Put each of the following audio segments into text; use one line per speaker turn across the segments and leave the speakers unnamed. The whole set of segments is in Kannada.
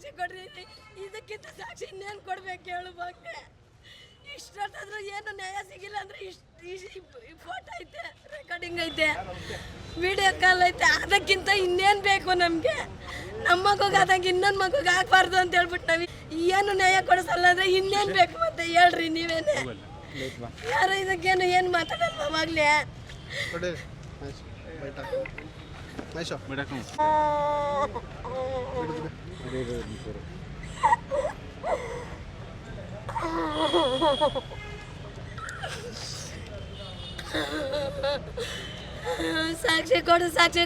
ಸಾಕ್ಷಿ ಕೊಡ್ರಿ, ಇದಕ್ಕಿಂತ ಸಾಕ್ಷಿ ಇನ್ನೇನು ಕೊಡ್ಬೇಕು ಹೇಳು ಬಗ್ಗೆ. ಇಷ್ಟಾದ್ರೂ ಏನು ನ್ಯಾಯ ಸಿಗಿಲ್ಲ ಅಂದ್ರೆ ಫೋಟೋ ಐತೆ, ರೆಕಾರ್ಡಿಂಗ್ ಐತೆ, ವಿಡಿಯೋ ಕಾಲ್ ಐತೆ, ಅದಕ್ಕಿಂತ ಇನ್ನೇನು ಬೇಕು ನಮಗೆ? ನಮ್ಮ ಮಗುಗೆ ಆದಂಗೆ ಇನ್ನೊಂದು ಮಗುಗೆ ಆಗಬಾರ್ದು ಅಂತ ಹೇಳ್ಬಿಟ್ಟು ನಾವು ಏನು ನ್ಯಾಯ ಕೊಡಿಸಲ್ಲ ಅಂದ್ರೆ ಇನ್ನೇನು ಬೇಕು ಮತ್ತೆ ಹೇಳ್ರಿ ನೀವೇನೆ. ಯಾರು ಇದಕ್ಕೇನು ಏನು ಮಾತಾಡಲ್ವ ಅವಾಗಲೇ? ಸಾಕ್ಷಿ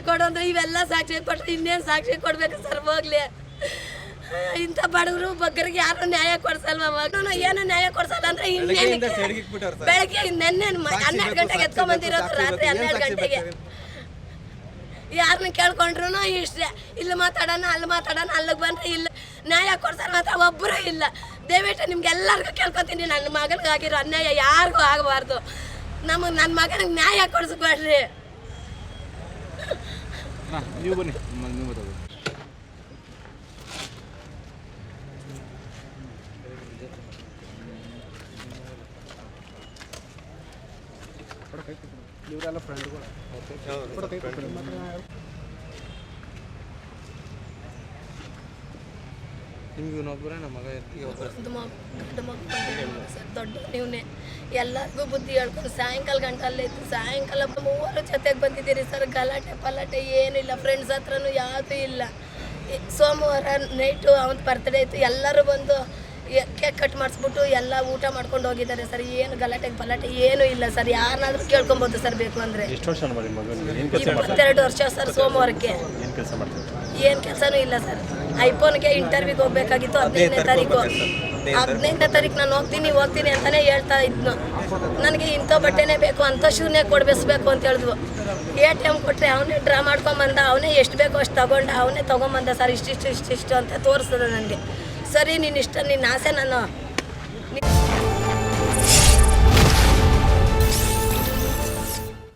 ಕೊಡು ಅಂದ್ರೆ ಇವೆಲ್ಲ ಸಾಕ್ಷಿ ಕೊಟ್ರೆ ಇನ್ನೇನು ಸಾಕ್ಷಿ ಕೊಡ್ಬೇಕು ಸರ್? ಹೋಗ್ಲಿ, ಇಂಥ ಬಡವರು ಬಗ್ಗರಿಗೆ ಯಾರು ನ್ಯಾಯ ಕೊಡ್ಸಲ್ವ? ಅವಾಗ ಏನು ನ್ಯಾಯ ಕೊಡ್ಸಲ್ಲ ಅಂದ್ರೆ ಇನ್ನೇನು? ಬೆಳಗ್ಗೆ ನೆನ್ನೆ 12 ಗಂಟೆಗೆ ಎತ್ಕೊಂಡ್ಬಂದಿರೋದು, ರಾತ್ರಿ 12 ಗಂಟೆಗೆ. ಯಾರನ್ನ ಕೇಳ್ಕೊಂಡ್ರು ಇಷ್ಟೇ, ಇಲ್ಲಿ ಮಾತಾಡೋಣ ಅಲ್ಲಿ ಮಾತಾಡೋಣ, ಅಲ್ಲಿಗೆ ಬಂದ್ರೆ ಇಲ್ಲ ನ್ಯಾಯ ಕೊಡ್ಸಲ್ಲ ಮಾತ್ರ ಒಬ್ಬರು ಇಲ್ಲ. ದಯವಿಟ್ಟು ನಿಮ್ಗೆಲ್ಲರಿಗೂ ಕೇಳ್ಕೊತೀನಿ, ನನ್ನ ಮಗನಿಗಾಗಿರೋ ಅನ್ಯಾಯ ಯಾರಿಗೂ ಆಗಬಾರ್ದು. ನನ್ನ ಮಗನಿಗೆ ನ್ಯಾಯ ಕೊಡಿಸ್ಬೇಡ್ರಿ.
ನೀವು ಬನ್ನಿ, ಇವರೆಲ್ಲ ಫ್ರೆಂಡ್ಗಳು. ನಿಮ್ಗೆ ಇನ್ನೊಬ್ಬರೇ ನಮ್ಮ ಮಗ
ದೊಡ್ಡ ನೀವೇ ಎಲ್ಲರಿಗೂ ಬುದ್ಧಿ ಹೇಳ್ಕೊಂಡು ಸಾಯಂಕಾಲ ಗಂಟಲ್ಲೇ ಇತ್ತು. ಸಾಯಂಕಾಲ 3 ಜೊತೆಗೆ ಬಂದಿದ್ದೀರಿ ಸರ್. ಗಲಾಟೆ ಏನಿಲ್ಲ, ಫ್ರೆಂಡ್ಸ್ ಹತ್ರನೂ ಯಾವುದೂ ಇಲ್ಲ. ಸೋಮವಾರ ನೈಟು ಅವನ ಬರ್ತ್ಡೇ ಇತ್ತು, ಎಲ್ಲರೂ ಬಂದು ಕೇಕ್ ಕಟ್ ಮಾಡಿಸ್ಬಿಟ್ಟು ಎಲ್ಲ ಊಟ ಮಾಡ್ಕೊಂಡು ಹೋಗಿದ್ದಾರೆ ಸರ್. ಏನು ಗಲಾಟೆ ಏನೂ ಇಲ್ಲ ಸರ್. ಯಾರನ್ನಾದ್ರೂ ಕೇಳ್ಕೊಬೋದು ಸರ್ ಬೇಕು ಅಂದರೆ. 22 ವರ್ಷ ಸರ್. ಸೋಮವಾರಕ್ಕೆ ಏನು ಕೆಲಸನೂ ಇಲ್ಲ ಸರ್. ಐಫೋನ್ಗೆ ಇಂಟರ್ವ್ಯೂಗೆ ಹೋಗ್ಬೇಕಾಗಿತ್ತು 15ನೇ ತಾರೀಕು. 15ನೇ ತಾರೀಕು ನಾನು ಹೋಗ್ತೀನಿ ಅಂತಲೇ ಹೇಳ್ತಾ ಇದ್ನು. ನನಗೆ ಇಂಥ ಬಟ್ಟೆನೇ ಬೇಕು, ಅಂಥ ಶೂನೇ ಕೊಡ್ಬೇಸ್ಬೇಕು ಅಂತ ಹೇಳಿದ್ವು. ATM ಕೊಟ್ಟರೆ ಅವನೇ ಡ್ರಾ ಮಾಡ್ಕೊಂಬಂದ, ಅವನೇ ಎಷ್ಟು ಬೇಕೋ ಅಷ್ಟು ತೊಗೊಂಡ, ಅವನೇ ತೊಗೊಂಬಂದ ಸರ್. ಇಷ್ಟಿಷ್ಟು ಅಂತ ತೋರಿಸ್ತದೆ ನನಗೆ. ಸರಿ, ನಿನ್ನ ಇಷ್ಟ, ನಿನ್ನ ಆಸೆ ನಾನು